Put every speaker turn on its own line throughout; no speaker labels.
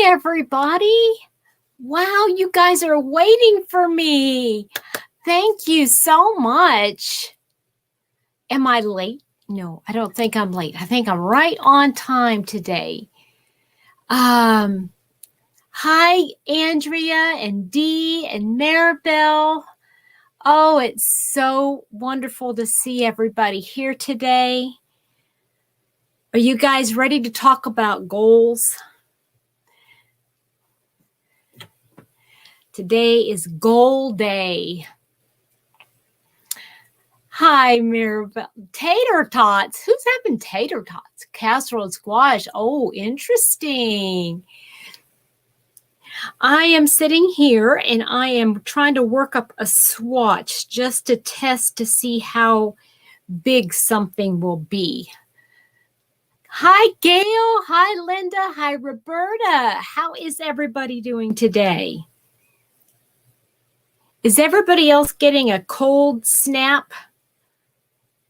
Hi, everybody. Wow, you guys are waiting for me. Thank you so much. Am I late? No, I don't think I'm late. I think I'm right on time today. Hi, Andrea and Dee and Maribel. Oh, it's so wonderful to see everybody here today. Are you guys ready to talk about goals? Today is goal day. Hi, Maribel. Tater tots. Who's having tater tots? Casserole and squash. Oh, interesting. I am sitting here and I am trying to work up a swatch just to test to see how big something will be. Hi, Gail. Hi, Linda. Hi, Roberta. How is everybody doing today? Is everybody else getting a cold snap?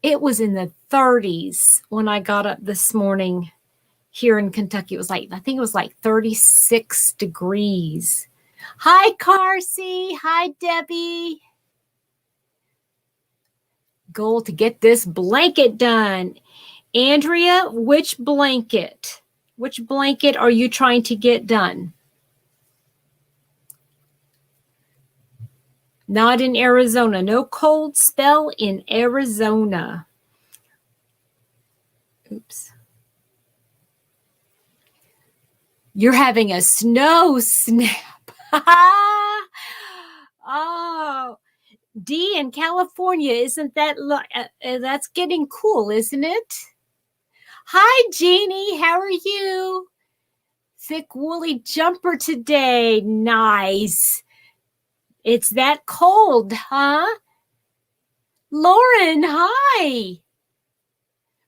It was in the 30s when I got up this morning here in Kentucky. It was like, I think it was like 36 degrees. Hi, Carsey. Hi, Debbie. Goal to get this blanket done. Andrea, which blanket? Which blanket are you trying to get done? Not in Arizona. No cold spell in Arizona. Oops. You're having a snow snap. Oh, Dee in California, isn't that, that's getting cool, isn't it? Hi, Jeannie, how are you? Thick woolly jumper today. Nice. It's that cold, huh? Lauren, hi.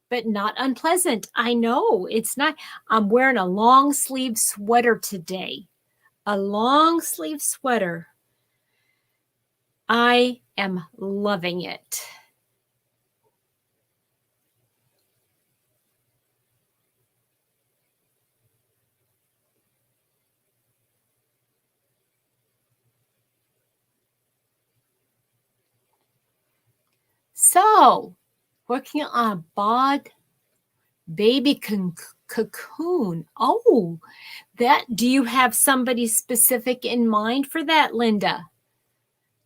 But not unpleasant. I know, it's not. I'm wearing a long sleeve sweater today. A long sleeve sweater. I am loving it. So, working on a bod baby cocoon. Oh, that, do you have somebody specific in mind for that, Linda?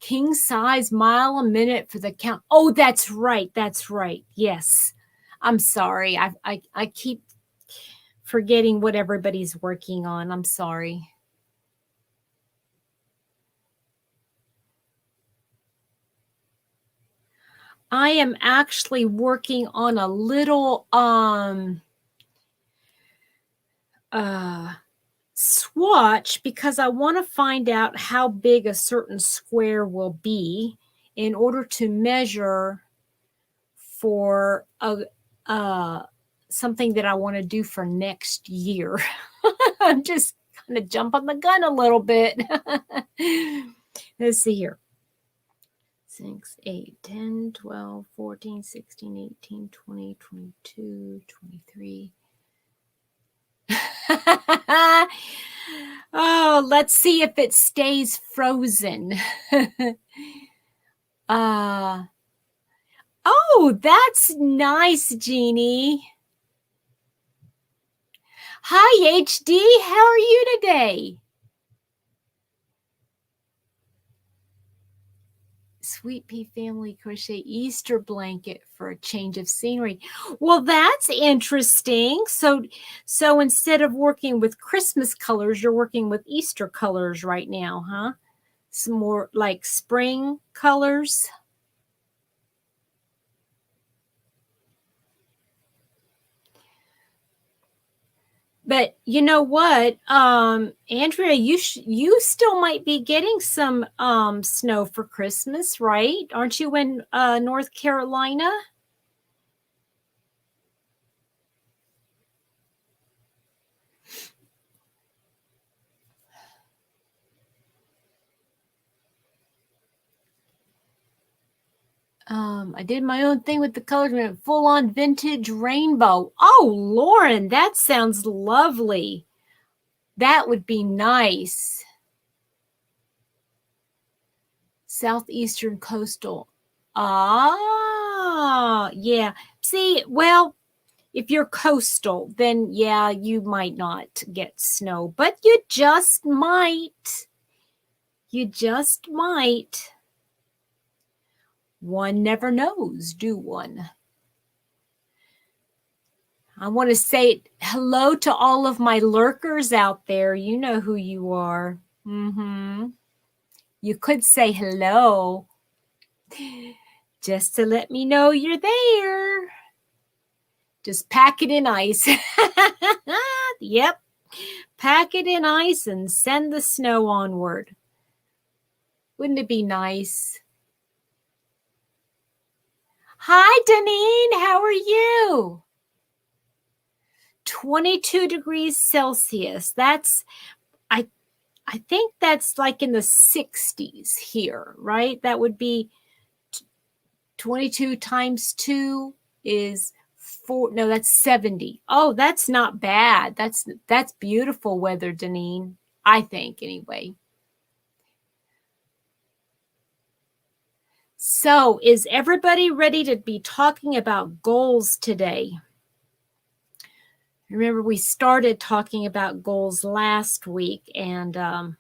King size, mile a minute for the count. Oh, that's right. That's right. Yes. I'm sorry. I keep forgetting what everybody's working on. I'm sorry. I am actually working on a little swatch because I want to find out how big a certain square will be in order to measure for something that I want to do for next year. I'm just kind of jumping the gun a little bit. Let's see here. 6, 8, 10, 12, 14, 16, 18, 20, 22, 23. Oh, let's see if it stays frozen. Oh, that's nice, Jeannie. Hi, HD. How are you today? Sweet Pea Family Crochet Easter blanket for a change of scenery. Well, that's interesting. So instead of working with Christmas colors, you're working with Easter colors right now, huh? Some more like spring colors. But you know what, Andrea, you still might be getting some snow for Christmas, right? Aren't you in North Carolina? I did my own thing with the colors and full on vintage rainbow. Oh, Lauren, that sounds lovely. That would be nice. Southeastern coastal. Ah, yeah. See, well, if you're coastal, then yeah, you might not get snow, but you just might. You just might. One never knows, do one? I want to say hello to all of my lurkers out there. You know who you are. You could say hello just to let me know you're there. Just pack it in ice. Yep. Pack it in ice and send the snow onward. Wouldn't it be nice? Hi, Deneen. How are you? 22 degrees Celsius. That's, I think that's like in the 60s here, right? That would be 22 times 2 is 4. No, that's 70. Oh, that's not bad. That's beautiful weather, Deneen. I think, anyway. So, is everybody ready to be talking about goals today? Remember, we started talking about goals last week, and to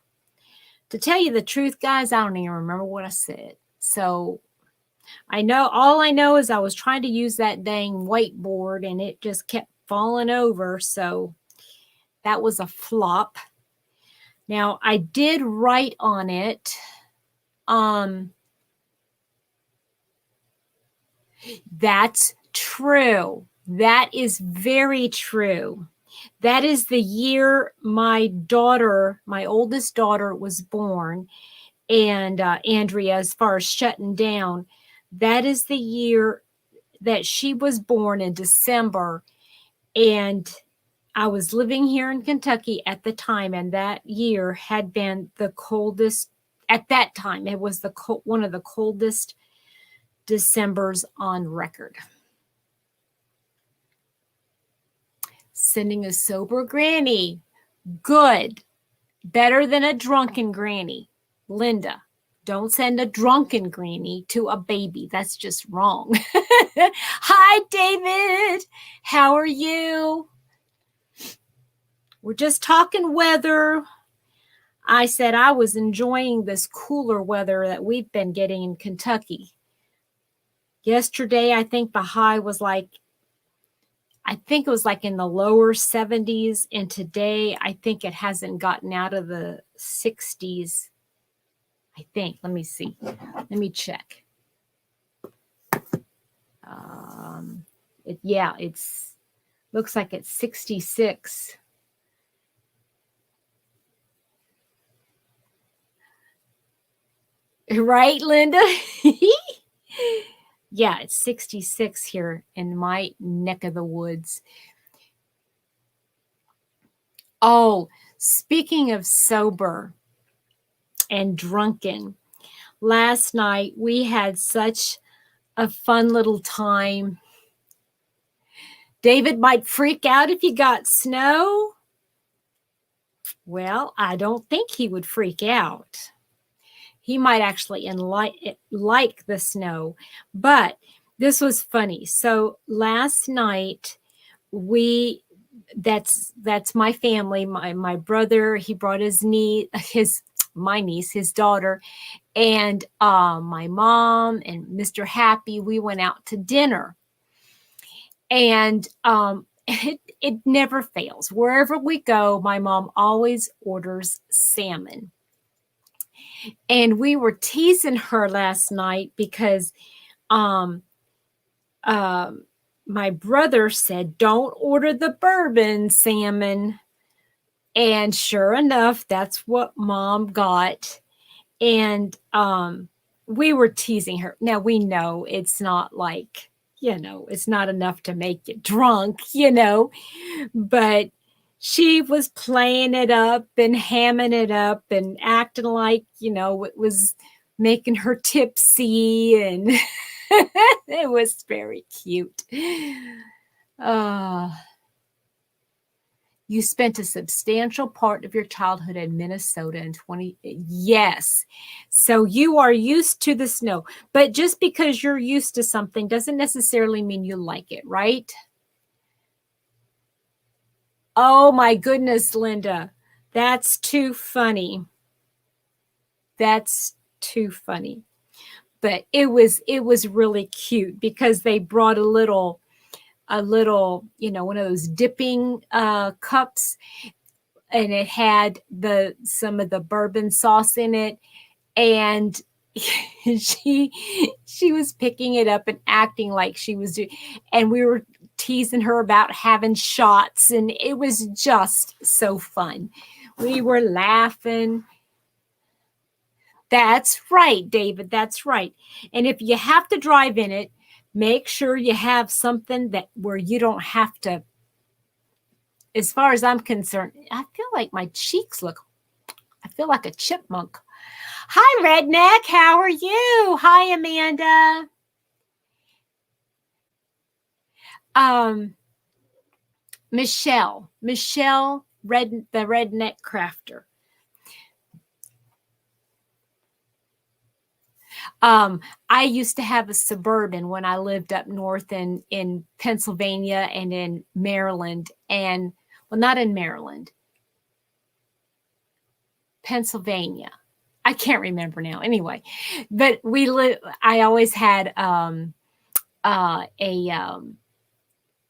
tell you the truth, guys, I don't even remember what I said. So, all I know is I was trying to use that dang whiteboard, and it just kept falling over, so that was a flop. Now, I did write on it. That's true. That is very true. That is the year my oldest daughter was born, and Andrea, as far as shutting down, that is the year that she was born, in December, and I was living here in Kentucky at the time, and that year had been the coldest. At that time, it was one of the coldest Decembers on record. Sending a sober granny. Good. Better than a drunken granny. Linda, don't send a drunken granny to a baby. That's just wrong. Hi, David. How are you? We're just talking weather. I said I was enjoying this cooler weather that we've been getting in Kentucky. Yesterday, I think the high was like, it was like in the lower 70s. And today, I think it hasn't gotten out of the 60s. I think. Let me see. Let me check. It's looks like it's 66. Right, Linda? Yeah, it's 66 here in my neck of the woods. Oh, speaking of sober and drunken, last night we had such a fun little time. David might freak out if you got snow. Well, I don't think he would freak out. He might actually like the snow, but this was funny. So last night that's my family. My brother, he brought my niece, his daughter, and my mom and Mr. Happy. We went out to dinner, and it never fails. Wherever we go, my mom always orders salmon. And we were teasing her last night because my brother said, don't order the bourbon salmon. And sure enough, that's what Mom got. And we were teasing her. Now, we know it's not like, it's not enough to make you drunk, but she was playing it up and hamming it up and acting like, it was making her tipsy, and it was very cute. You spent a substantial part of your childhood in Minnesota in 20. Yes. So you are used to the snow. But just because you're used to something doesn't necessarily mean you like it, right? Oh my goodness, Linda. That's too funny. That's too funny. But it was really cute because they brought a little, one of those dipping cups, and it had some of the bourbon sauce in it, and she was picking it up and acting like she was doing, and we were teasing her about having shots, and it was just so fun. We were laughing. That's right, David. That's right. And if you have to drive in it, make sure you have something where you don't have to. As far as I'm concerned, I feel like my cheeks I feel like a chipmunk. Hi, Redneck. How are you? Hi, Amanda. Michelle, the Redneck Crafter. I used to have a Suburban when I lived up north in Pennsylvania and in Maryland, and well, not in Maryland, Pennsylvania. I can't remember now. Anyway, but I always had a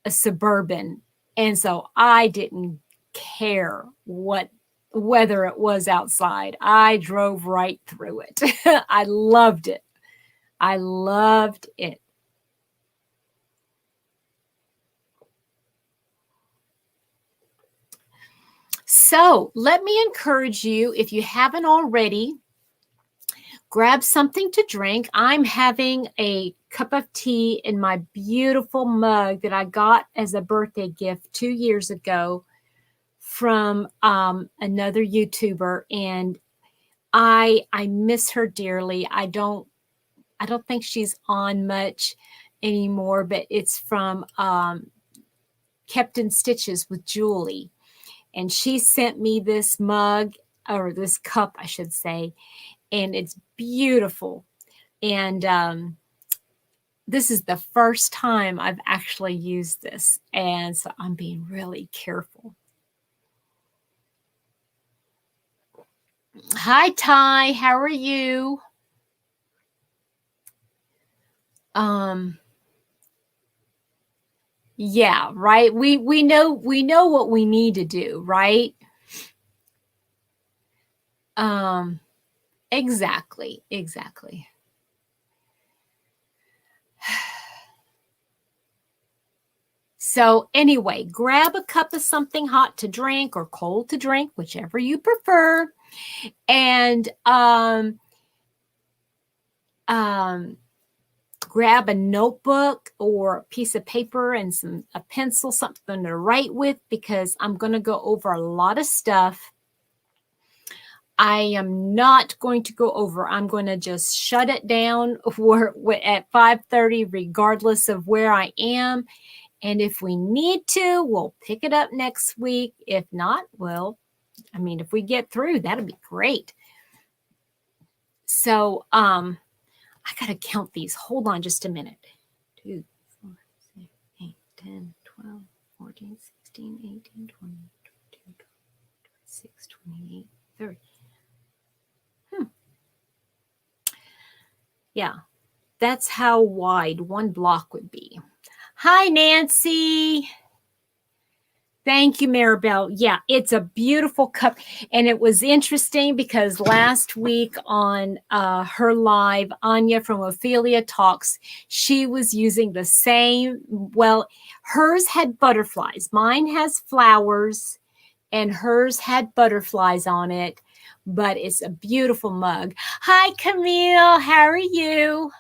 Suburban, and so I didn't care what weather it was outside. I drove right through it. I loved it. I loved it. So let me encourage you, if you haven't already, grab something to drink. I'm having a cup of tea in my beautiful mug that I got as a birthday gift 2 years ago from another YouTuber, and I miss her dearly. I don't think she's on much anymore, but it's from Kept in Stitches with Julie. And she sent me this mug, or this cup, I should say, and it's beautiful. And this is the first time I've actually used this, and so I'm being really careful. Hi, Ty. How are you? Yeah, right. We know what we need to do, right? Exactly. So anyway, grab a cup of something hot to drink or cold to drink, whichever you prefer, and grab a notebook or a piece of paper and a pencil, something to write with, because I'm going to go over a lot of stuff. I am not going to go over. I'm going to just shut it down at 5:30, regardless of where I am. And if we need to, we'll pick it up next week. If not, well, I mean, if we get through, that'll be great. So, I got to count these. Hold on just a minute. 2, 4, 6, 8, 10, 12, 14, 16, 18, 20, 22, 26, 28, 30. Yeah, that's how wide one block would be. Hi, Nancy. Thank you, Maribel. Yeah, it's a beautiful cup. And it was interesting because last week on her live, Anya from Ophelia Talks, she was using the same. Well, hers had butterflies. Mine has flowers, and hers had butterflies on it. But it's a beautiful mug. Hi, Camille. How are you?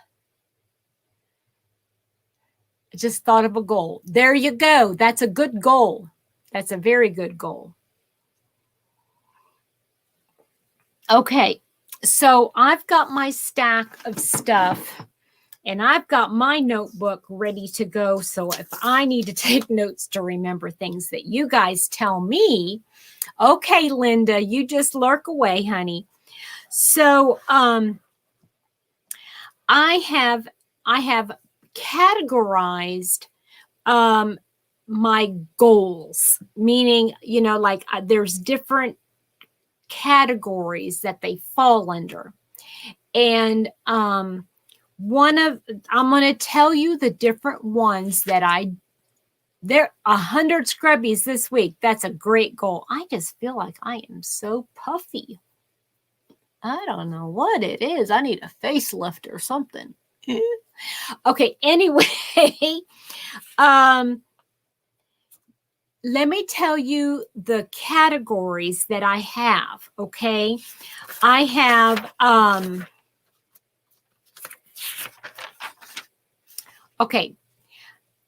I just thought of a goal. There you go. That's a good goal. That's a very good goal. Okay, so I've got my stack of stuff, And I've got my notebook ready to go. So if I need to take notes to remember things that you guys tell me, okay, Linda, you just lurk away, honey. So I have categorized my goals, meaning, like there's different categories that they fall under. And I'm going to tell you the different ones that there 100 scrubbies this week. That's a great goal. I just feel like I am so puffy. I don't know what it is. I need a facelift or something. Okay, anyway, let me tell you the categories that I have, okay? I have, okay.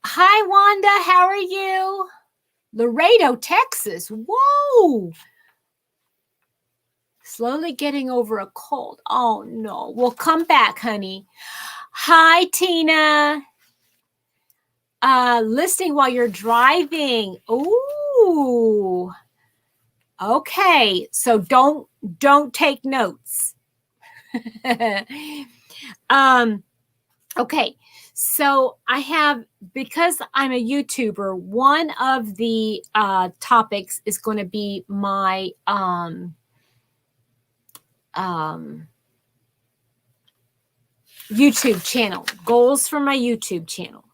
Hi, Wanda, how are you? Laredo, Texas, whoa. Slowly getting over a cold. Oh, no. Well, come back, honey. Hi, Tina. Listening while you're driving. Ooh. Okay. So don't take notes. Okay. So I have, because I'm a YouTuber, one of the topics is going to be my YouTube channel, goals for my YouTube channel.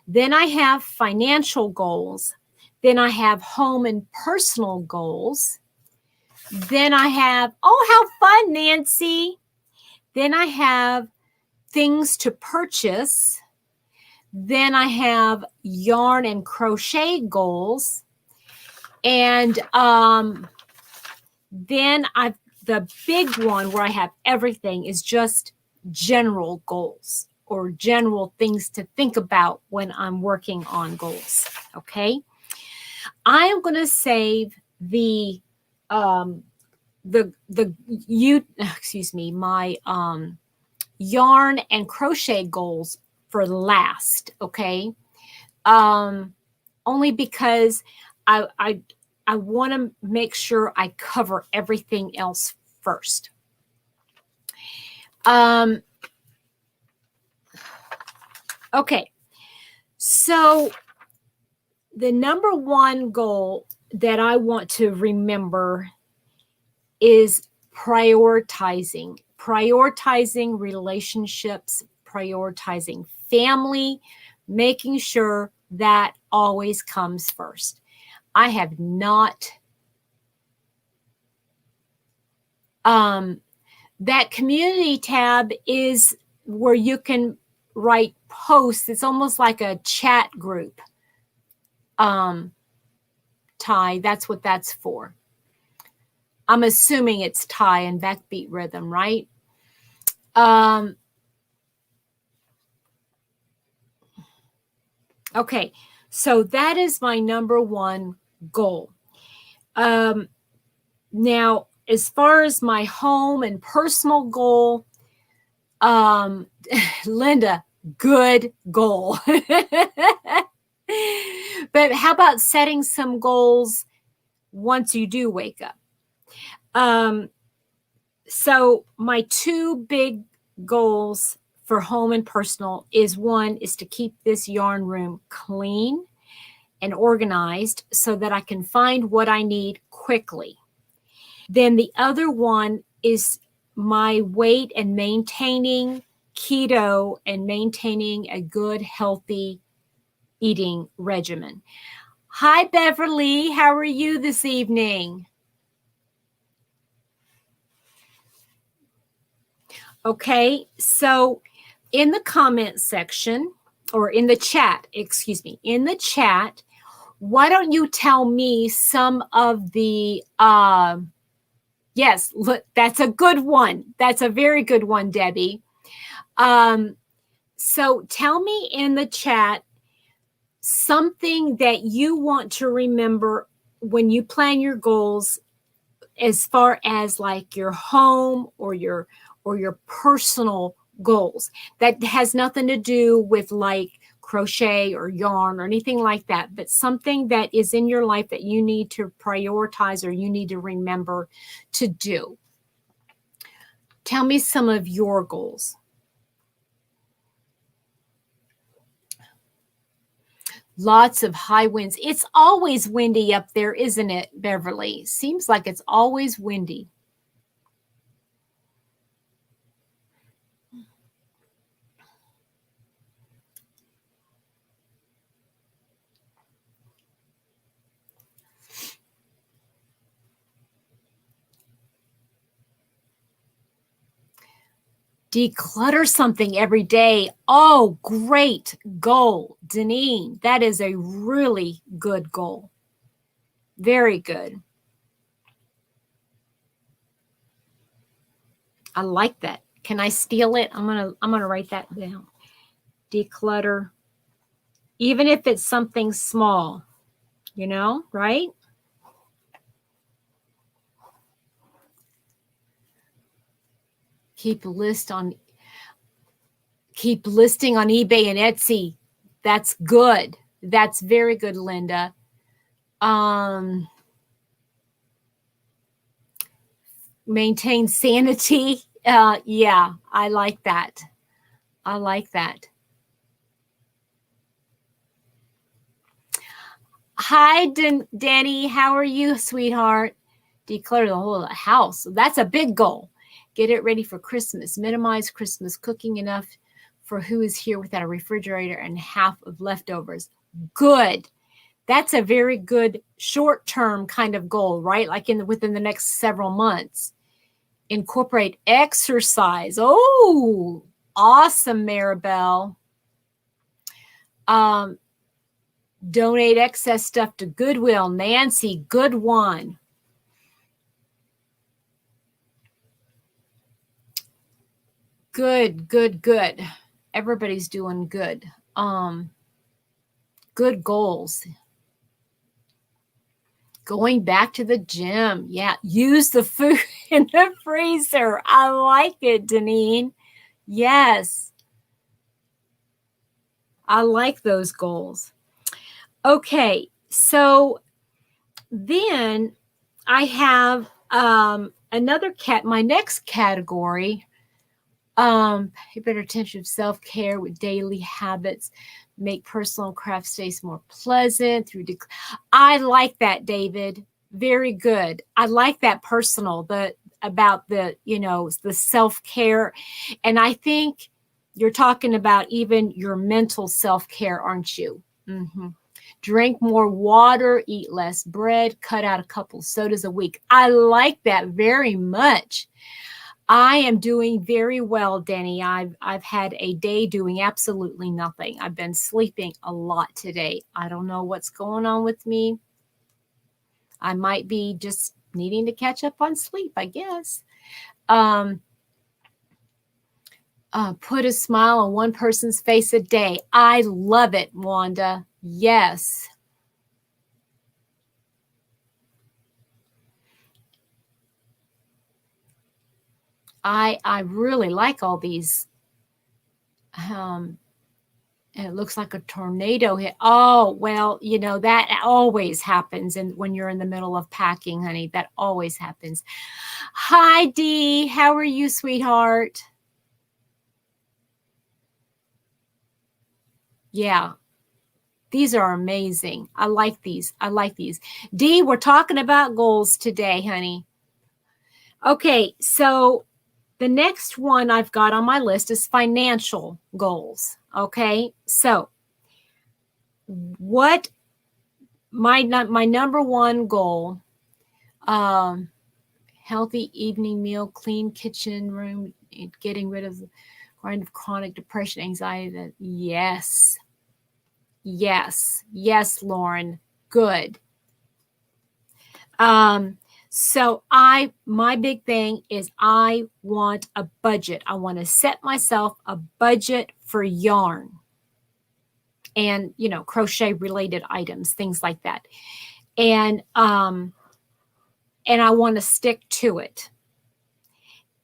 Then I have financial goals. Then I have home and personal goals. Then I have, oh, how fun, Nancy. Then I have things to purchase. Then I have yarn and crochet goals. And then the big one where I have everything is just general goals or general things to think about when I'm working on goals. Okay. I am going to save my yarn and crochet goals for last. Okay. Only because I want to make sure I cover everything else first. Okay, so the number one goal that I want to remember is prioritizing relationships, prioritizing family, making sure that always comes first. I have not that community tab is where you can write posts. It's almost like a chat group. Ty, that's what that's for. I'm assuming it's Ty and backbeat rhythm, right? Okay, so that is my number one goal. Now, as far as my home and personal goal, Linda, good goal. But how about setting some goals once you do wake up? So my two big goals for home and personal is, one is to keep this yarn room clean and organized so that I can find what I need quickly. Then the other one is my weight and maintaining keto and maintaining a good, healthy eating regimen. Hi, Beverly. How are you this evening? Okay, so in the comment section, or in the chat, in the chat, why don't you tell me some of the, yes, look, that's a good one. That's a very good one, Debbie. So tell me in the chat something that you want to remember when you plan your goals, as far as like your home or your personal goals. That has nothing to do with like crochet or yarn or anything like that, but something that is in your life that you need to prioritize or you need to remember to do. Tell me some of your goals. Lots of high winds. It's always windy up there, isn't it, Beverly? Seems like it's always windy. Declutter something every day. Oh, great goal, Deneen. That is a really good goal. Very good. I like that. Can I steal it? I'm gonna write that down. Declutter. Even if it's something small, you know, right? Keep listing on eBay and Etsy. That's good. That's very good, Linda. Maintain sanity. Yeah, I like that. I like that. Hi, Danny. How are you, sweetheart? Declutter the whole house. That's a big goal. Get it ready for Christmas. Minimize Christmas cooking enough for who is here without a refrigerator and half of leftovers. Good. That's a very good short-term kind of goal, right? Like within the next several months. Incorporate exercise. Oh, awesome, Maribel. Donate excess stuff to Goodwill. Nancy, good one. Good, good, good. Everybody's doing good. Good goals. Going back to the gym. Yeah, use the food in the freezer. I like it, Deneen. Yes. I like those goals. Okay, so then I have another my next category. Pay better attention to self-care with daily habits. Make personal craft space more pleasant through. I like that, David. Very good. I like that personal. About the self-care, and I think you're talking about even your mental self-care, aren't you? Mm-hmm. Drink more water, eat less bread, cut out a couple sodas a week. I like that very much. I am doing very well, Denny. I've had a day doing absolutely nothing. I've been sleeping a lot today. I don't know what's going on with me. I might be just needing to catch up on sleep, I guess. Put a smile on one person's face a day. I love it, Wanda. Yes. I really like all these. And it looks like a tornado hit. Oh, well, that always happens when you're in the middle of packing, honey. That always happens. Hi, Dee. How are you, sweetheart? Yeah. These are amazing. I like these. Dee, we're talking about goals today, honey. Okay, so the next one I've got on my list is financial goals. Okay, so what my number one goal, healthy evening meal, clean kitchen room, getting rid of the kind of chronic depression, anxiety. Yes, Lauren, good. So my big thing is I want a budget. I want to set myself a budget for yarn and, crochet related items, things like that. And I want to stick to it.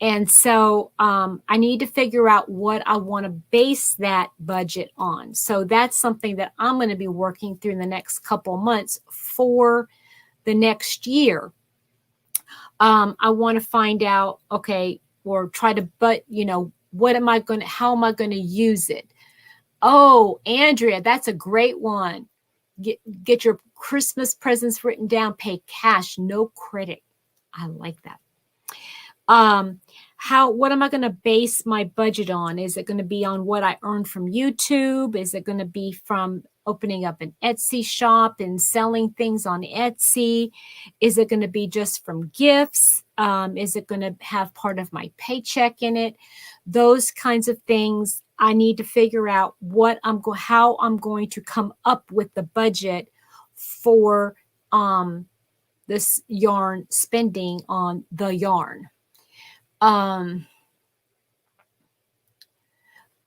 And so I need to figure out what I want to base that budget on. So that's something that I'm going to be working through in the next couple months for the next year. I want to find out, okay, or try to, what am I going to, how am I going to use it? Oh, Andrea, that's a great one. Get your Christmas presents written down, pay cash, no credit. I like that. What am I going to base my budget on? Is it going to be on what I earned from YouTube? Is it going to be from opening up an Etsy shop and selling things on Etsy? Is it going to be just from gifts? Is it going to have part of my paycheck in it? Those kinds of things. I need to figure out how I'm going to come up with the budget for this yarn spending on the yarn.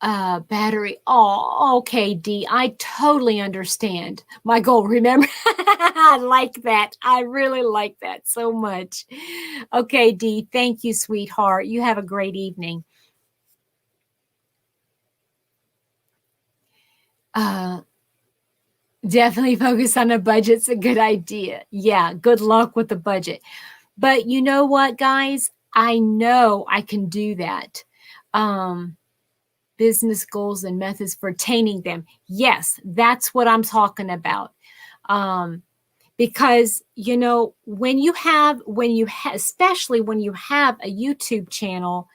Battery. Oh, okay, D. I totally understand my goal. Remember, I like that. I really like that so much. Okay, D. Thank you, sweetheart. You have a great evening. Definitely focus on a budget. It's a good idea. Yeah, good luck with the budget. But you know what, guys? I know I can do that. Business goals and methods for attaining them. Yes, that's what I'm talking about. Because, when you have, especially when you have a YouTube channel,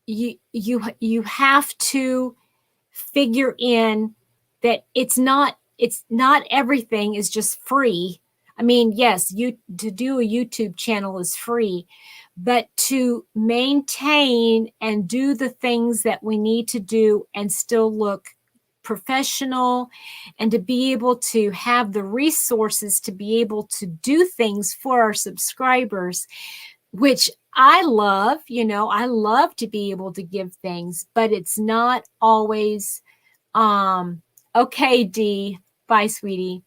you have to figure in that it's not everything is just free. I mean, yes, to do a YouTube channel is free, but to maintain and do the things that we need to do and still look professional, and to be able to have the resources to be able to do things for our subscribers, which I love. I love to be able to give things, but it's not always okay, D. Bye, sweetie.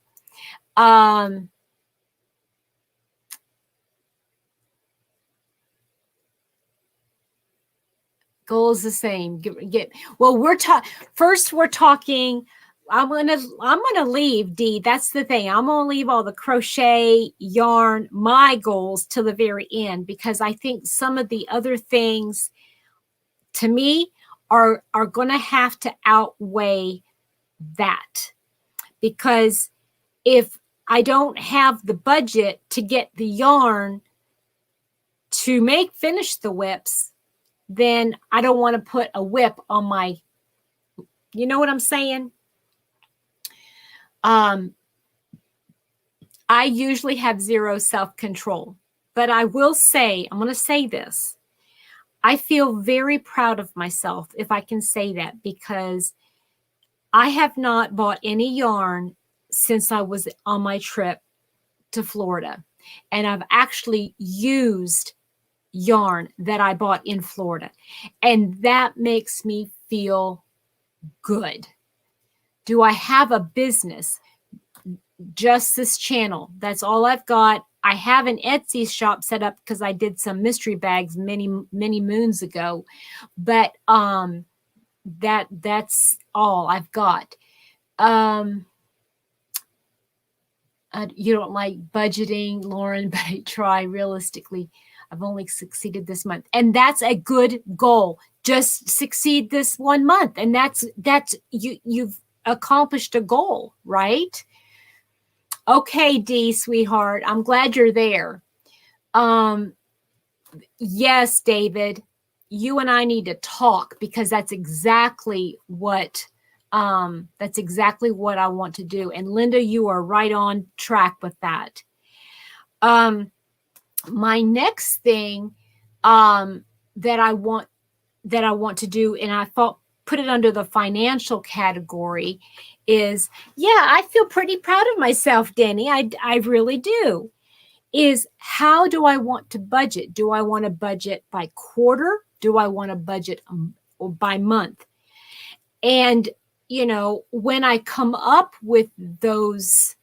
Goal is the same. Well, we're talking. I'm gonna leave, D. That's the thing. I'm gonna leave all the crochet, yarn, my goals to the very end, because I think some of the other things, to me, are gonna have to outweigh that. Because if I don't have the budget to get the yarn to finish the whips, then I don't want to put a whip on my, you know what I'm saying? I usually have zero self-control, but I will say, I'm going to say this. I feel very proud of myself, if I can say that, because I have not bought any yarn since I was on my trip to Florida. And I've actually used yarn that I bought in Florida. And that makes me feel good. Do I have a business? Just this channel. That's all I've got. I have an Etsy shop set up because I did some mystery bags many moons ago. But that's all I've got. You don't like budgeting, Lauren, but I try. Realistically, I've only succeeded this month, and that's a good goal. Just succeed this 1 month, and that's you've accomplished a goal, right? Okay, D, sweetheart, I'm glad you're there. Yes, David, you and I need to talk, because that's exactly what I want to do. And Linda, you are right on track with that. My next thing that I want to do, and I put it under the financial category, is, I feel pretty proud of myself, Denny. I really do. Is, how do I want to budget? Do I want to budget by quarter? Do I want to budget by month? And, when I come up with those,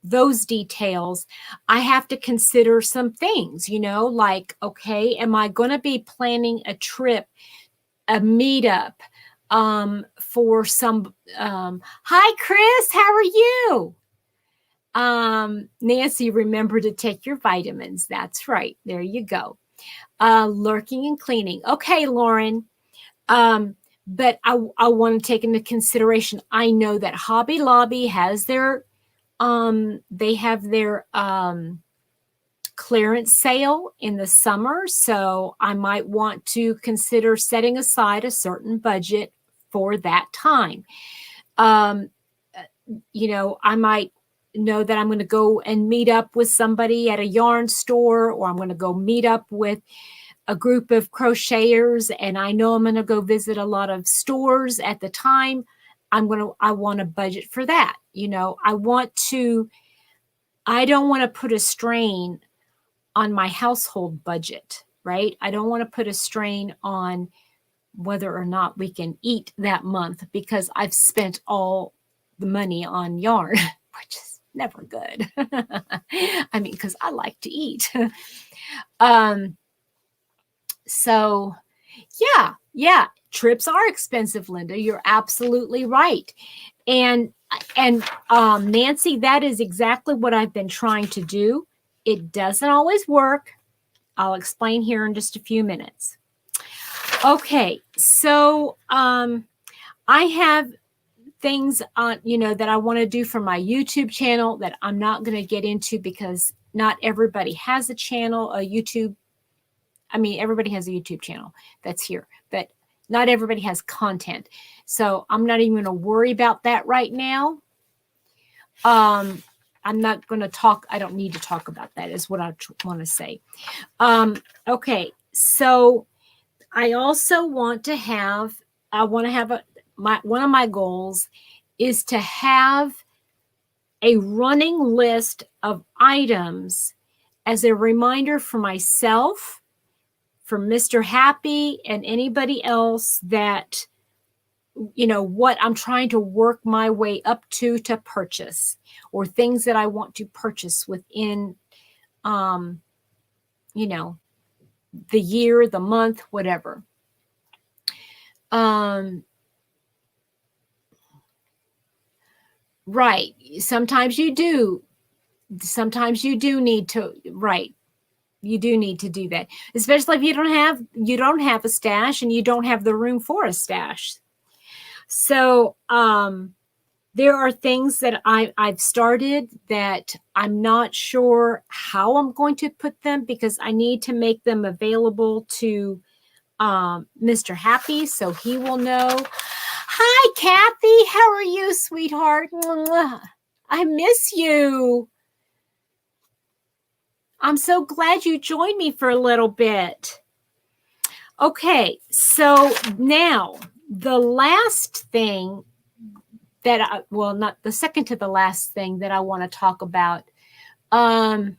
those details, I have to consider some things, you know, like, okay, am I going to be planning a trip, a meetup, for some, hi, Chris, how are you? Nancy, remember to take your vitamins. That's right. There you go. Lurking and cleaning. Okay, Lauren. But I want to take into consideration, I know that Hobby Lobby has their, they have their, clearance sale in the summer. So I might want to consider setting aside a certain budget for that time. You know, I might know that I'm going to go and meet up with somebody at a yarn store, or I'm going to go meet up with a group of crocheters, and I know I'm going to go visit a lot of stores at the time. I want to budget for that. You know, I don't want to put a strain on my household budget, right? I don't want to put a strain on whether or not we can eat that month because I've spent all the money on yarn, which is never good. I mean, because I like to eat. So yeah, trips are expensive, Linda. You're absolutely right. And Nancy, that is exactly what I've been trying to do. It doesn't always work. I'll explain here in just a few minutes. Okay, so I have things on, you know, that I want to do for my YouTube channel that I'm not going to get into because not everybody has a channel, a YouTube. I mean, everybody has a YouTube channel that's here, but not everybody has content. So I'm not even going to worry about that right now. I'm not going to talk. I don't need to talk about that is what I want to say. Okay. So I also want to have, one of my goals is to have a running list of items as a reminder for myself, for Mr. Happy, and anybody else that, you know, what I'm trying to work my way up to purchase, or things that I want to purchase within, you know, the year, the month, whatever. Right. Sometimes you do need to, right. You do need to do that, especially if you don't have a stash and you don't have the room for a stash. So, there are things that I've started that I'm not sure how I'm going to put them because I need to make them available to Mr. Happy so he will know. Hi, Kathy. How are you, sweetheart? I miss you. I'm so glad you joined me for a little bit. Okay, so now the last thing that not the second to the last thing that I want to talk about. Hi,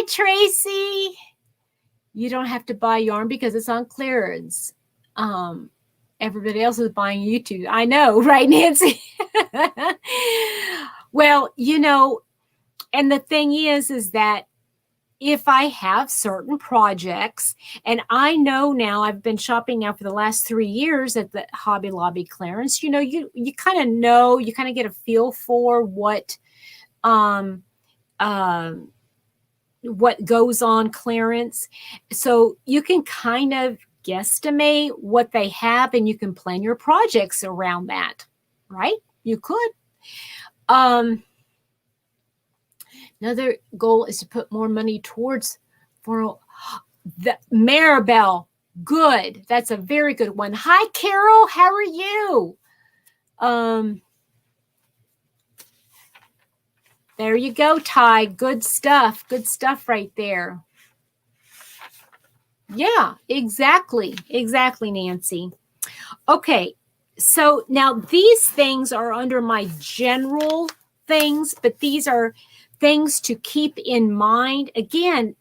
Tracy. You don't have to buy yarn because it's on clearance. Everybody else is buying YouTube. I know, right, Nancy? Well, you know, and the thing is that if I have certain projects, and I know now I've been shopping now for the last 3 years at the Hobby Lobby clearance, you know, you kind of know, you kind of get a feel for what goes on clearance. So you can kind of guesstimate what they have and you can plan your projects around that, right? You could. Another goal is to put more money towards for the Maribel. Good. That's a very good one. Hi, Carol. How are you? There you go, Ty. Good stuff. Good stuff right there. Yeah, exactly. Exactly, Nancy. Okay. So now these things are under my general things, but these are things to keep in mind. Again,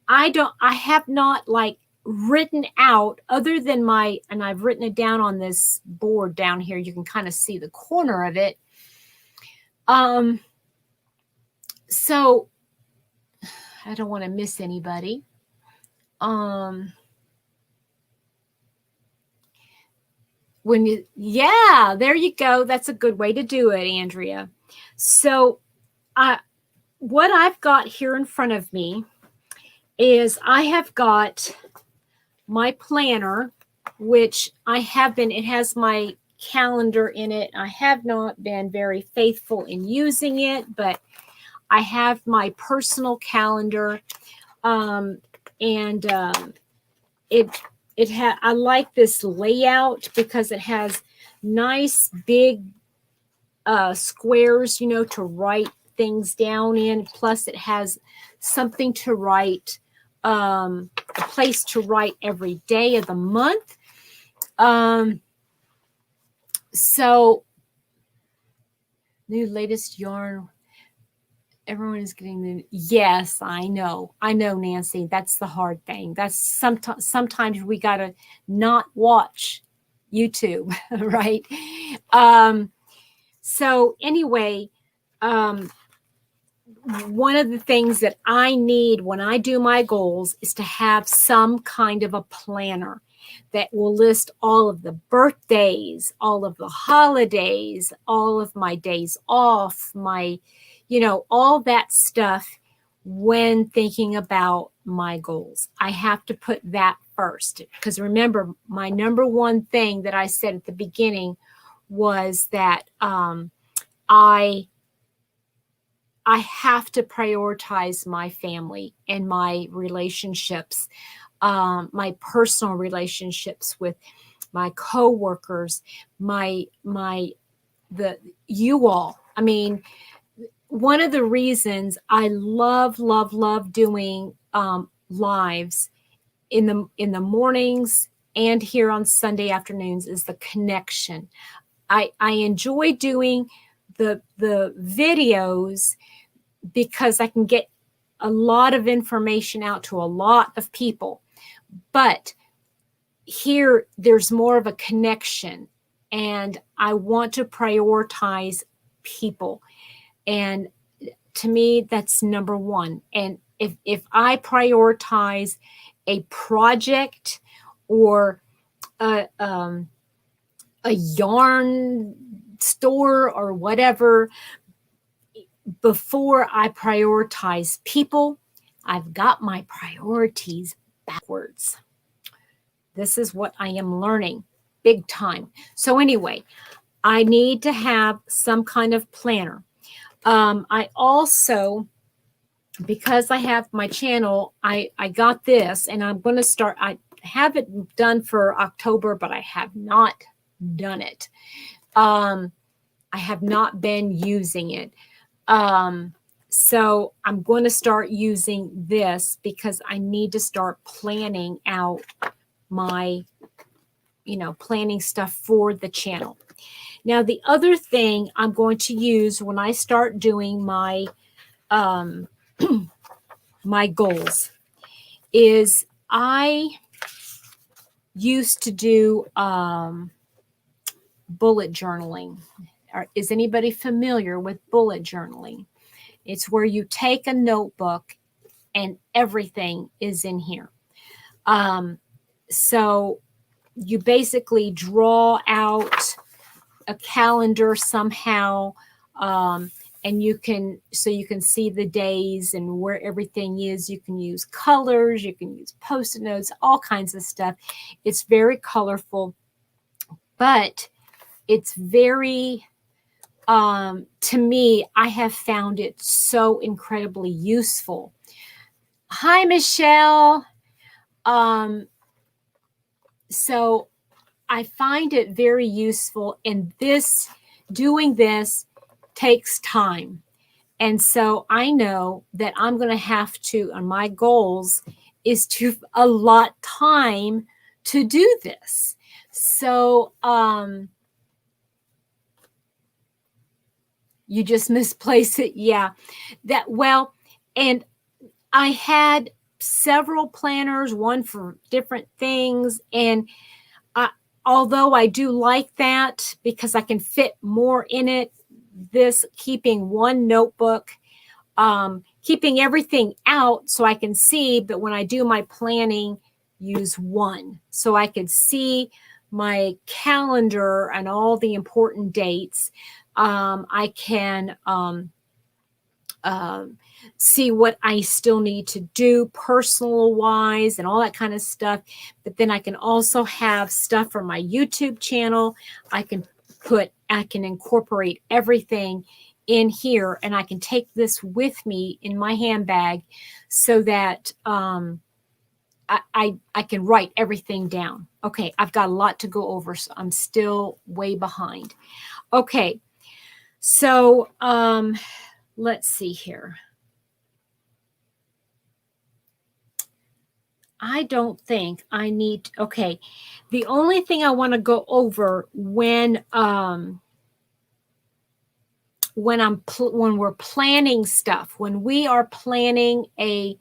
I have not like written out other than and I've written it down on this board down here. You can kind of see the corner of it. So I don't want to miss anybody. Yeah, there you go. That's a good way to do it, Andrea. So what I've got here in front of me is I have got my planner, which it has my calendar in it. I have not been very faithful in using it, but I have my personal calendar. I like this layout because it has nice big squares, to write things down in. Plus, it has something to write, a place to write every day of the month. So, new latest yarn. Everyone is getting the. Yes, I know, Nancy. That's the hard thing. That's sometimes we gotta not watch YouTube, right? So anyway, one of the things that I need when I do my goals is to have some kind of a planner that will list all of the birthdays, all of the holidays, all of my days off, all that stuff when thinking about my goals. I have to put that first, because remember, my number one thing that I said at the beginning was that I have to prioritize my family and my relationships, my personal relationships with my coworkers, you all. I mean, one of the reasons I love doing lives in the mornings and here on Sunday afternoons is the connection. I enjoy doing the videos because I can get a lot of information out to a lot of people. But here, there's more of a connection, and I want to prioritize people. And to me, that's number one. And if I prioritize a project or a yarn store or whatever, before I prioritize people, I've got my priorities backwards. This is what I am learning big time. So anyway, I need to have some kind of planner. I also, because I have my channel, I got this, and I'm going to start. I have it done for October, but I have not done it. I have not been using it. So I'm going to start using this because I need to start planning out my, planning stuff for the channel. Now, the other thing I'm going to use when I start doing my, my goals is I used to do, bullet journaling. Is anybody familiar with bullet journaling? It's where you take a notebook and everything is in here. So you basically draw out a calendar somehow, and you can see the days and where everything is. You can use colors, you can use Post-it notes, all kinds of stuff. It's very colorful, but it's very, to me, I have found it so incredibly useful. Hi, Michelle. So I find it very useful, and doing this takes time. And so I know that I'm going to have to, on my goals, is to allot time to do this. So, you just misplace it. Yeah. And I had several planners, one for different things. And although I do like that because I can fit more in it, this keeping one notebook, keeping everything out so I can see, but when I do my planning, use one so I could see my calendar and all the important dates. I can see what I still need to do personal wise and all that kind of stuff. But then I can also have stuff for my YouTube channel. I can incorporate everything in here, and I can take this with me in my handbag so that I can write everything down. Okay, I've got a lot to go over, so I'm still way behind. Okay, so let's see here. I don't think I need, okay. The only thing I want to go over when we're planning stuff, when we are planning a,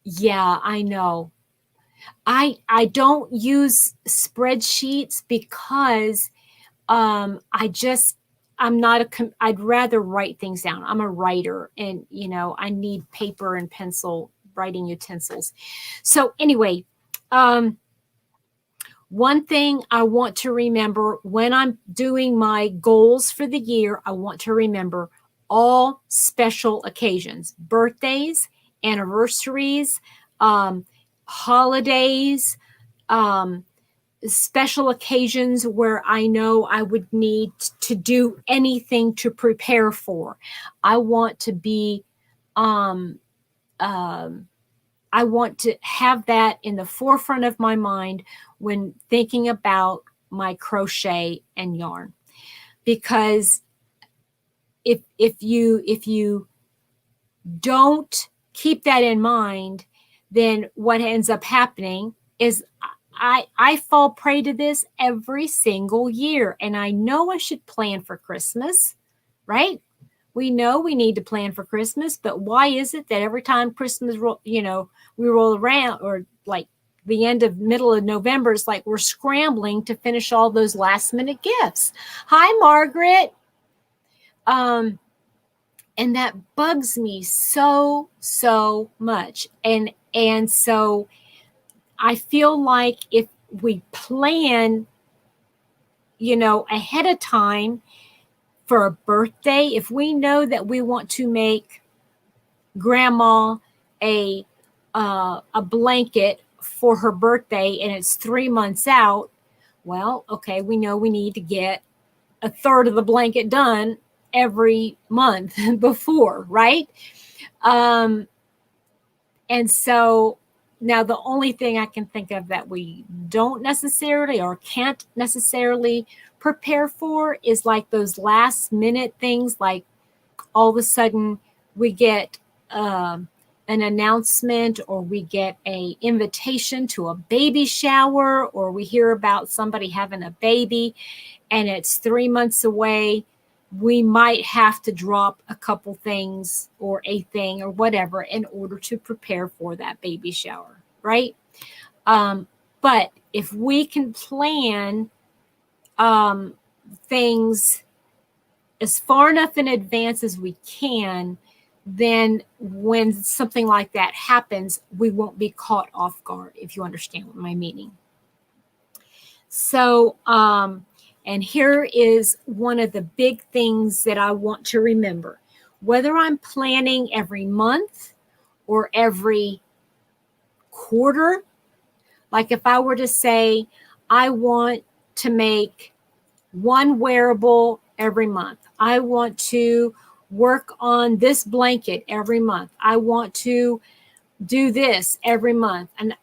yeah, I know. I don't use spreadsheets because I'm not I'd rather write things down. I'm a writer, and I need paper and pencil writing utensils. So anyway, one thing I want to remember when I'm doing my goals for the year, I want to remember all special occasions, birthdays, anniversaries, holidays, special occasions where I know I would need to do anything to prepare for. I want to be, I want to have that in the forefront of my mind when thinking about my crochet and yarn. Because if you don't keep that in mind, then what ends up happening is I fall prey to this every single year. And I know I should plan for Christmas, right? We know we need to plan for Christmas, but why is it that every time Christmas, we roll around, or like the middle of November, it's like we're scrambling to finish all those last minute gifts. Hi, Margaret. And that bugs me so much. And so I feel like if we plan, ahead of time for a birthday, if we know that we want to make grandma a blanket for her birthday and it's 3 months out, well, okay, we know we need to get a third of the blanket done every month before, right? And so now the only thing I can think of that we don't necessarily or can't necessarily prepare for is like those last minute things, like all of a sudden we get an announcement, or we get a invitation to a baby shower, or we hear about somebody having a baby and it's 3 months away. We might have to drop a couple things or a thing or whatever in order to prepare for that baby shower, right? But if we can plan things as far enough in advance as we can, then when something like that happens, we won't be caught off guard, if you understand what my meaning. So, and here is one of the big things that I want to remember. Whether I'm planning every month or every quarter, like if I were to say, I want to make one wearable every month. I want to work on this blanket every month. I want to do this every month. And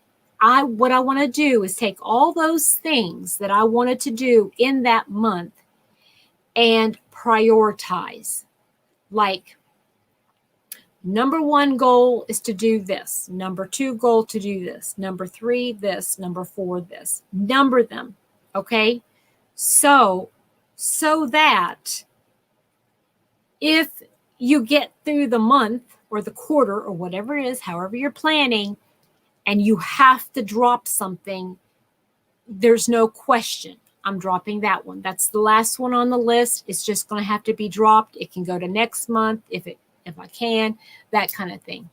what I want to do is take all those things that I wanted to do in that month and prioritize. Like, number 1 goal is to do this. Number 2 goal to do this. Number 3, this. Number 4, this. Number them. Okay? So that if you get through the month or the quarter or whatever it is, however you're planning, and you have to drop something, there's no question. I'm dropping that one. That's the last one on the list. It's just going to have to be dropped. It can go to next month if I can, that kind of thing.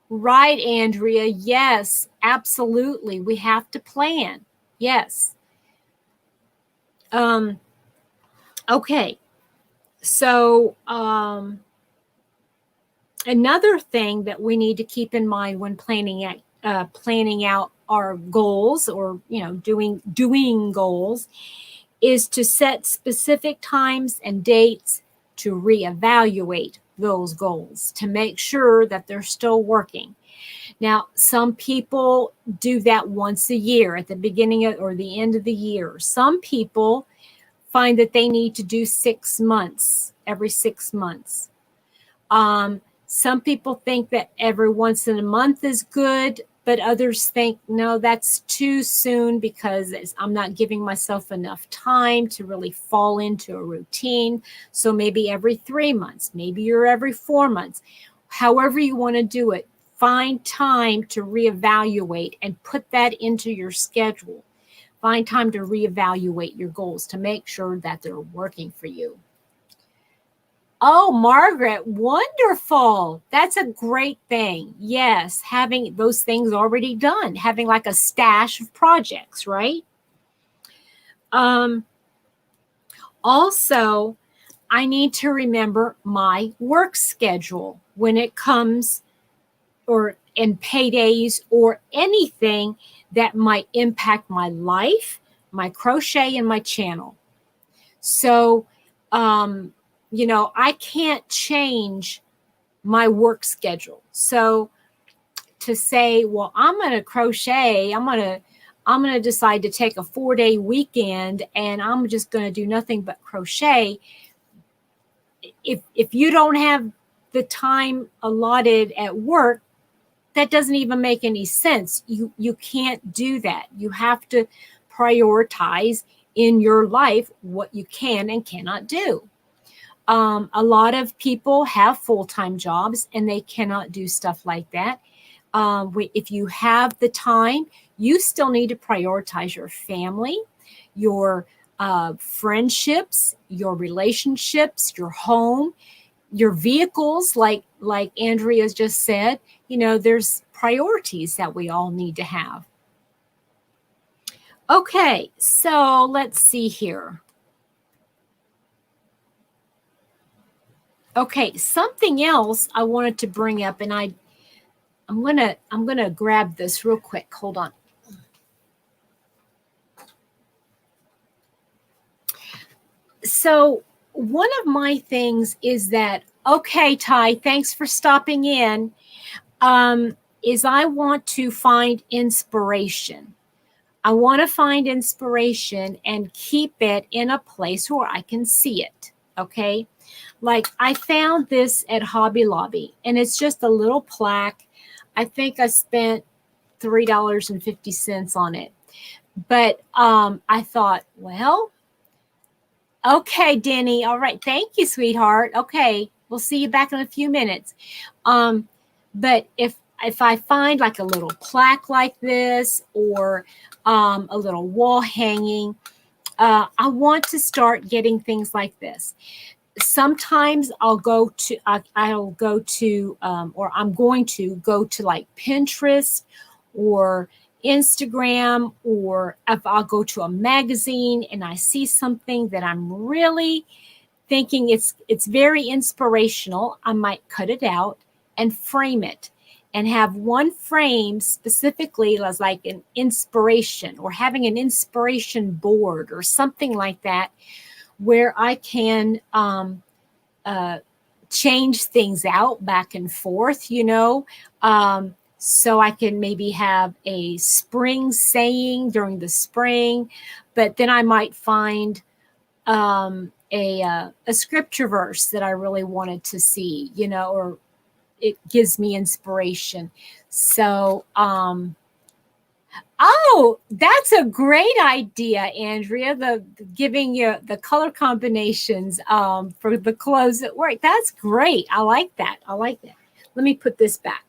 Right, Andrea. Yes, absolutely. We have to plan. Yes. Okay. So, another thing that we need to keep in mind when planning out our goals, or doing goals, is to set specific times and dates to reevaluate those goals to make sure that they're still working. Now, some people do that once a year at the beginning or the end of the year. Some people find that they need to do 6 months, every 6 months. Some people think that every once in a month is good, but others think, no, that's too soon because I'm not giving myself enough time to really fall into a routine. So maybe every 3 months, maybe you're every 4 months. However you want to do it, find time to reevaluate and put that into your schedule. Find time to reevaluate your goals to make sure that they're working for you. Oh, Margaret, wonderful. That's a great thing. Yes, having those things already done, having like a stash of projects, right? Also, I need to remember my work schedule when it comes in paydays or anything that might impact my life, my crochet, and my channel. So, I can't change my work schedule. So to say, well, I'm going to crochet, I'm going to decide to take a 4-day weekend and I'm just going to do nothing but crochet. If you don't have the time allotted at work, that doesn't even make any sense. You can't do that. You have to prioritize in your life what you can and cannot do. A lot of people have full-time jobs and they cannot do stuff like that. If you have the time, you still need to prioritize your family, your friendships, your relationships, your home, your vehicles, like Andrea just said. There's priorities that we all need to have. Okay, so let's see here. Okay, something else I wanted to bring up, and I'm gonna grab this real quick. Hold on. So one of my things is that, okay, Ty, thanks for stopping in, is I want to find inspiration. I want to find inspiration and keep it in a place where I can see it, okay? Like I found this at Hobby Lobby, and it's just a little plaque. I think I spent $3.50 on it. But I thought, well, okay, Denny. All right. Thank you, sweetheart. Okay. We'll see you back in a few minutes. But if I find like a little plaque like this or a little wall hanging, I want to start getting things like this. Sometimes I'm going to go to like Pinterest or Instagram, or if I'll go to a magazine and I see something that I'm really thinking it's very inspirational, I might cut it out and frame it and have one frame specifically as like an inspiration, or having an inspiration board or something like that, where I can change things out back and forth, so I can maybe have a spring saying during the spring, but then I might find a scripture verse that I really wanted to see, or it gives me inspiration. So, oh, that's a great idea, Andrea. The giving you the color combinations for the clothes at work. That's great. I like that. Let me put this back.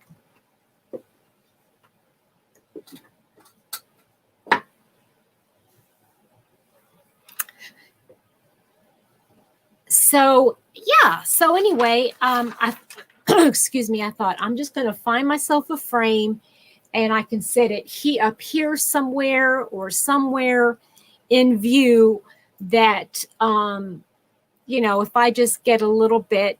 So yeah. So anyway, I excuse me. I thought I'm just going to find myself a frame, and I can set it up here somewhere or somewhere in view that if I just get a little bit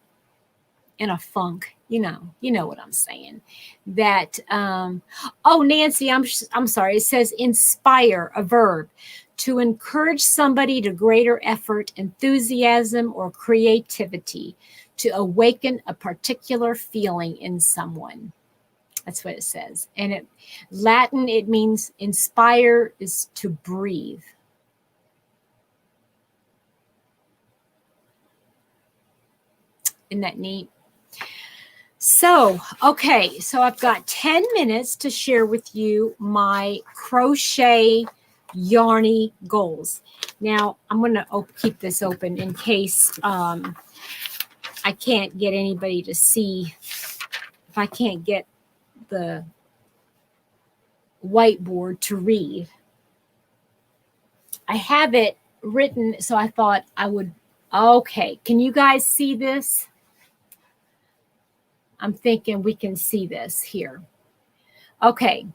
in a funk, you know what I'm saying. That oh, Nancy, I'm sorry. It says inspire, a verb, to encourage somebody to greater effort, enthusiasm, or creativity, to awaken a particular feeling in someone. That's what it says. And Latin, it means inspire is to breathe. Isn't that neat? So, okay, so I've got 10 minutes to share with you my crochet yarny goals. Now, I'm going to keep this open in case I can't get anybody to see, if I can't get the whiteboard to read. I have it written, so I thought I would, okay, can you guys see this? I'm thinking we can see this here. Okay.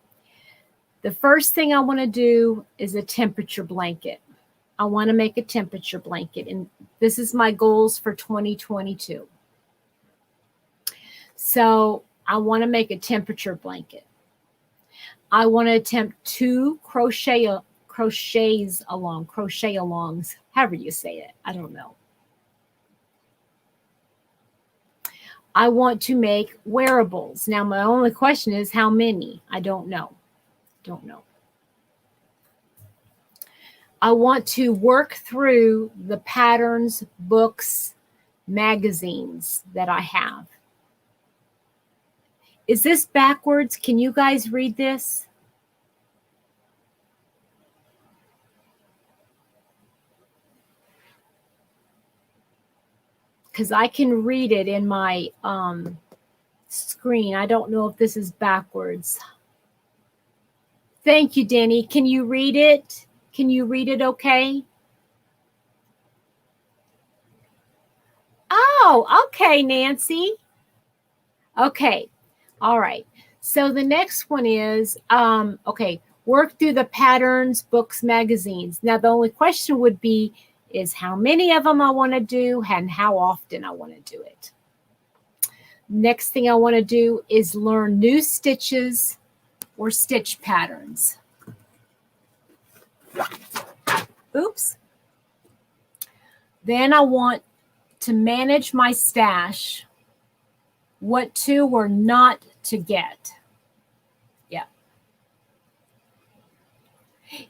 The first thing I want to do is a temperature blanket. I want to make a temperature blanket, and this is my goals for 2022. So I want to make a temperature blanket. I want to attempt 2 crochet alongs, however you say it. I don't know. I want to make wearables. Now, my only question is how many? I don't know. I want to work through the patterns, books, magazines that I have. Is this backwards? Can you guys read this? Because I can read it in my screen. I don't know if this is backwards. Thank you, Denny. Can you read it? Can you read it okay? Oh, okay, Nancy. Okay. All right. So the next one is, okay, work through the patterns, books, magazines. Now, the only question would be, is how many of them I want to do and how often I want to do it. Next thing I want to do is learn new stitches or stitch patterns. Oops. Then I want to manage my stash, what to or not to get. Yeah.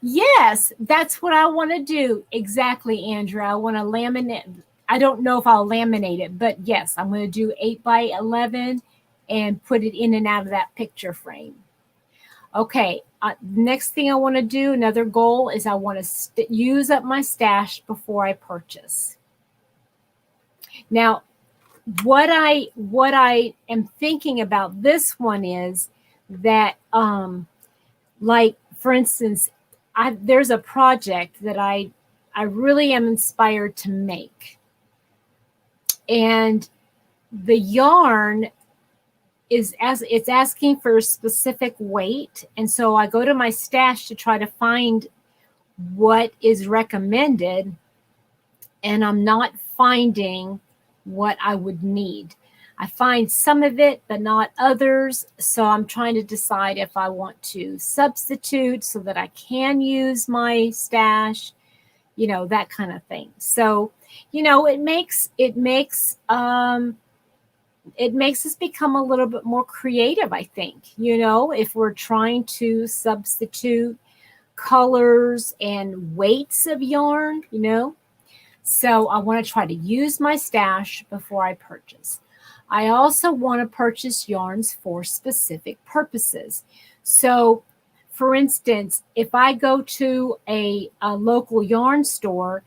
Yes, that's what I want to do. Exactly, Andrea. I want to laminate. I don't know if I'll laminate it, but yes, I'm going to do 8x11 and put it in and out of that picture frame. Okay, next thing I want to do, another goal, is I want to use up my stash before I purchase. Now, what I am thinking about this one is that, like, for instance, there's a project that I really am inspired to make. And the yarn it's asking for a specific weight. And so I go to my stash to try to find what is recommended, and I'm not finding what I would need. I find some of it, but not others. So I'm trying to decide if I want to substitute so that I can use my stash, that kind of thing. So, it makes us become a little bit more creative, I think, if we're trying to substitute colors and weights of yarn, So I want to try to use my stash before I purchase. I also want to purchase yarns for specific purposes. So, for instance, if I go to a local yarn store,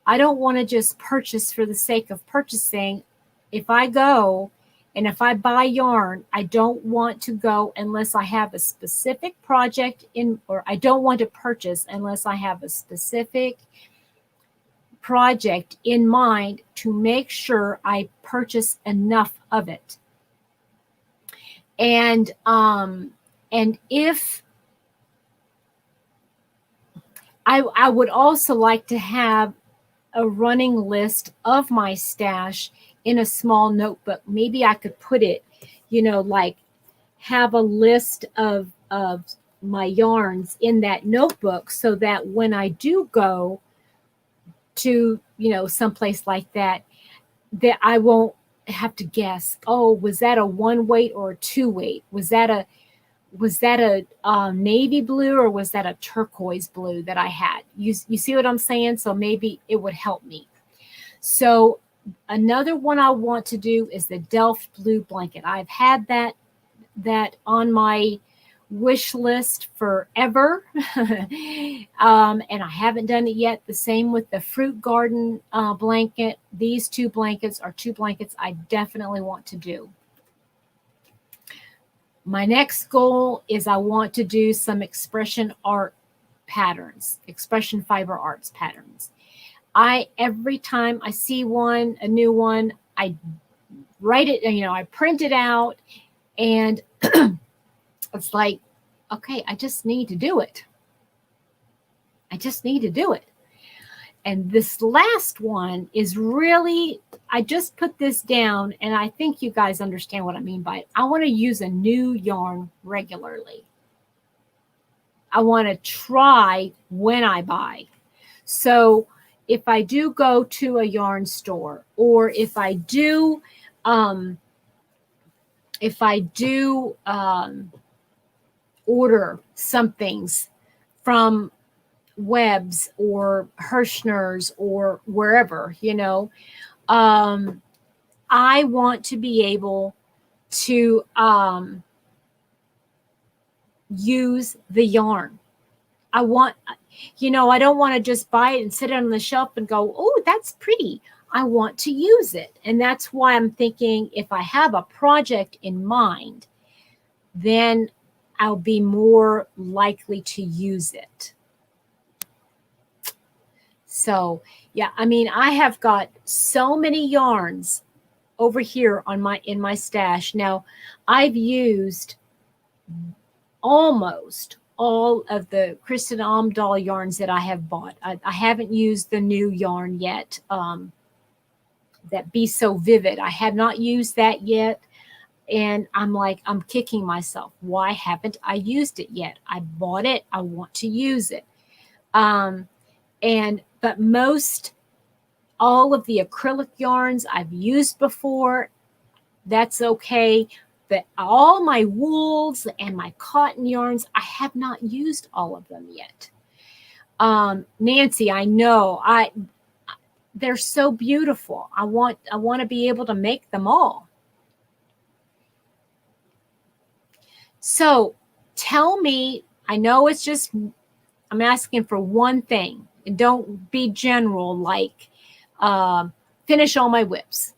I don't want to just purchase for the sake of purchasing. If I go and if I buy yarn, I don't want to go unless I have a specific project or I don't want to purchase unless I have a specific project in mind to make sure I purchase enough of it. And if I would also like to have a running list of my stash in a small notebook. Maybe I could put it, like have a list of my yarns in that notebook, so that when I do go to, someplace like that I won't have to guess, oh, was that a 1 weight or a 2 weight? Was that a navy blue, or was that a turquoise blue that I had? You see what I'm saying? So maybe it would help me. So another one I want to do is the Delft blue blanket. I've had that on my wish list forever. And I haven't done it yet. The same with the fruit garden blanket. These 2 blankets are 2 blankets I definitely want to do. My next goal is I want to do some expression art patterns, expression fiber arts patterns. Every time I see one, a new one, I write it, I print it out, and it's like, okay, I just need to do it. And this last one is really, I just put this down, and I think you guys understand what I mean by it. I want to use a new yarn regularly. I want to try when I buy. So if I do go to a yarn store, or if I do order some things from Webb's or Hirschner's or wherever, I want to be able to use the yarn. I don't want to just buy it and sit it on the shelf and go, oh, that's pretty. I want to use it. And that's why I'm thinking, if I have a project in mind, then I'll be more likely to use it. So, yeah, I have got so many yarns over here in my stash. Now, I've used almost all of the Kristin Omdahl yarns that I have bought. I haven't used the new yarn yet, that Be So Vivid. I have not used that yet. And I'm kicking myself. Why haven't I used it yet? I bought it. I want to use it. But all of the acrylic yarns I've used before. That's okay. But all my wools and my cotton yarns, I have not used all of them yet. Nancy, I know they're so beautiful. I want to be able to make them all. So tell me, I know it's just, I'm asking for one thing, and don't be general, like finish all my whips.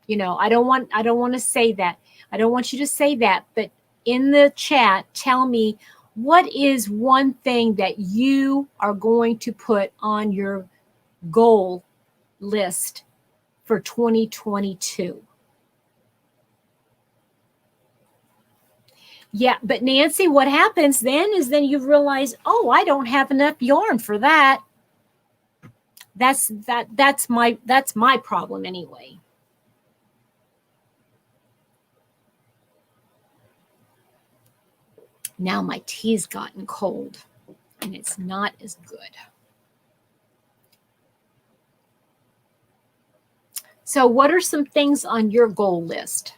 I don't want to say that. I don't want you to say that, but in the chat, tell me, what is one thing that you are going to put on your goal list for 2022? Yeah, but Nancy, what happens then is you realize, oh, I don't have enough yarn for that. That's my problem anyway. Now my tea's gotten cold and it's not as good. So what are some things on your goal list?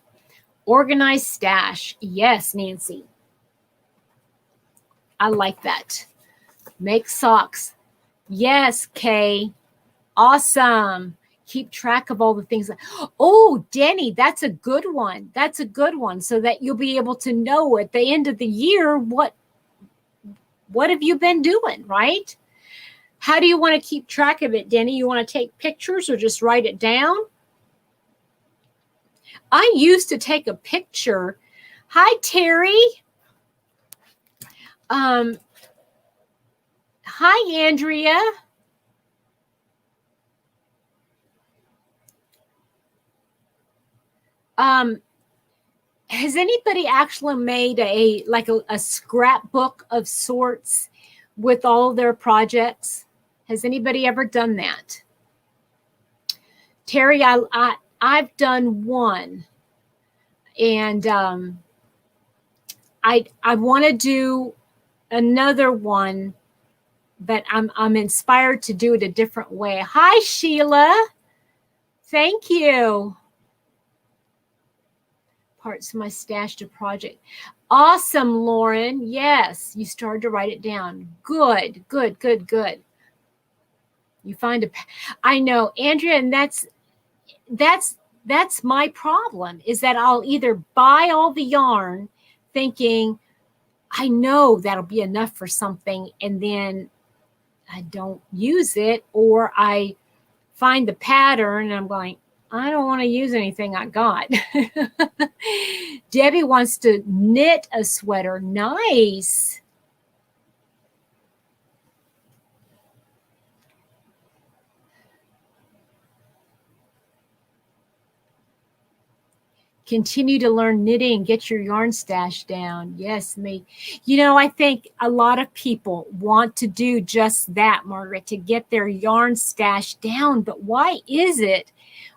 Organized stash. Yes, Nancy. I like that. Make socks. Yes, Kay. Awesome. Keep track of all the things. Oh, Denny, that's a good one. That's a good one, so that you'll be able to know at the end of the year what have you been doing, right? How do you want to keep track of it, Denny? You want to take pictures or just write it down? I used to take a picture. Hi, Terry. Hi, Andrea. Has anybody actually made a scrapbook of sorts with all their projects? Has anybody ever done that? Terry, I've done one, and I want to do another one, but I'm inspired to do it a different way. Hi, Sheila. Thank you. Parts of my stash to project. Awesome, Lauren. Yes, you started to write it down. Good. You find a, I know, Andrea, and that's my problem, is that I'll either buy all the yarn thinking I know that'll be enough for something, and then I don't use it, or I find the pattern and I'm going, I don't want to use anything I got. Debbie wants to knit a sweater. Nice. Continue to learn knitting, get your yarn stash down. Yes, me. You know, I think a lot of people want to do just that, Margaret, to get their yarn stash down. But why is it?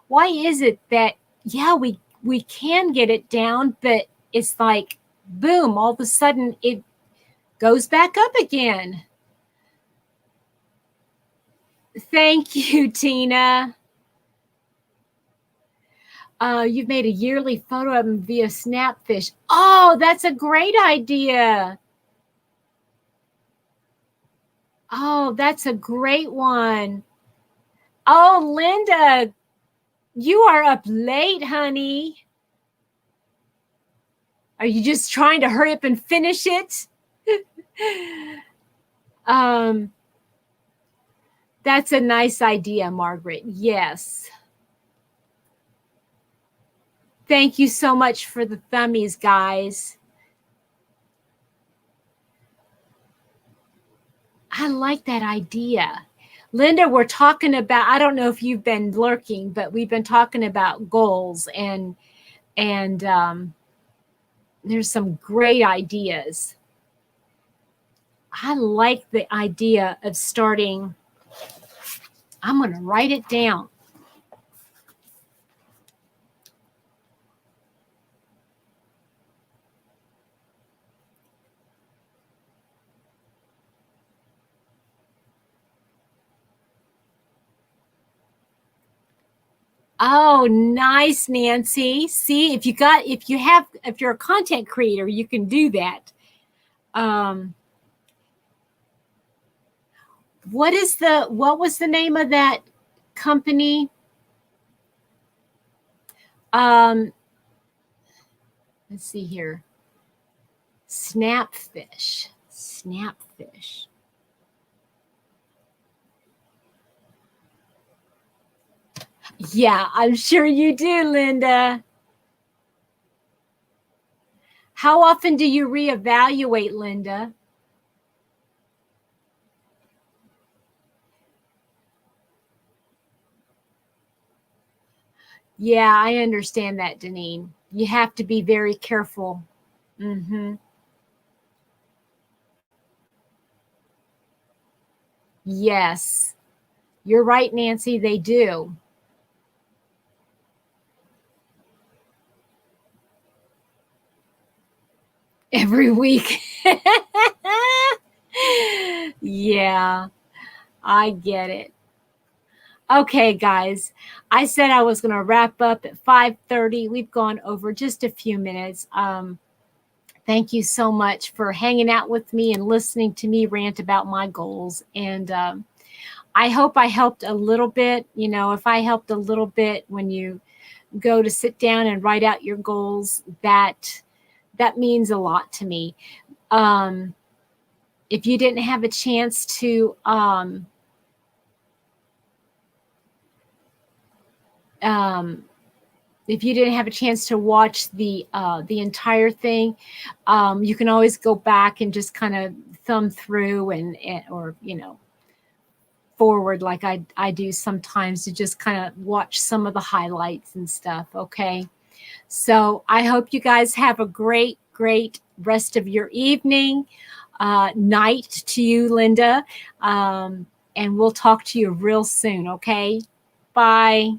Why is it that, yeah, we can get it down, but it's like, boom, all of a sudden it goes back up again. Thank you, Tina. You've made a yearly photo of them via Snapfish. Oh, that's a great idea. Oh, that's a great one. Oh, Linda, you are up late, honey. Are you just trying to hurry up and finish it? That's a nice idea, Margaret. Yes. Thank you so much for the thummies, guys. I like that idea. Linda, we're talking about, I don't know if you've been lurking, but we've been talking about goals, and there's some great ideas. I like the idea of starting. I'm going to write it down. Oh, nice, Nancy. See, if you're a content creator, you can do that. What was the name of that company? Let's see here. Snapfish. Yeah, I'm sure you do, Linda. How often do you reevaluate, Linda? Yeah, I understand that, Deneen. You have to be very careful. Mm-hmm. Yes, you're right, Nancy. They do. Every week. Yeah, I get it. Okay, guys, I said I was going to wrap up at 5:30. We've gone over just a few minutes. Thank you so much for hanging out with me and listening to me rant about my goals. And I hope I helped a little bit. You know, if I helped a little bit when you go to sit down and write out your goals, that means a lot to me. If you didn't have a chance to watch the entire thing, you can always go back and just kind of thumb through or forward like I do sometimes, to just kind of watch some of the highlights and stuff. Okay. So I hope you guys have a great, great rest of your evening, night to you, Linda. And we'll talk to you real soon, okay? Bye.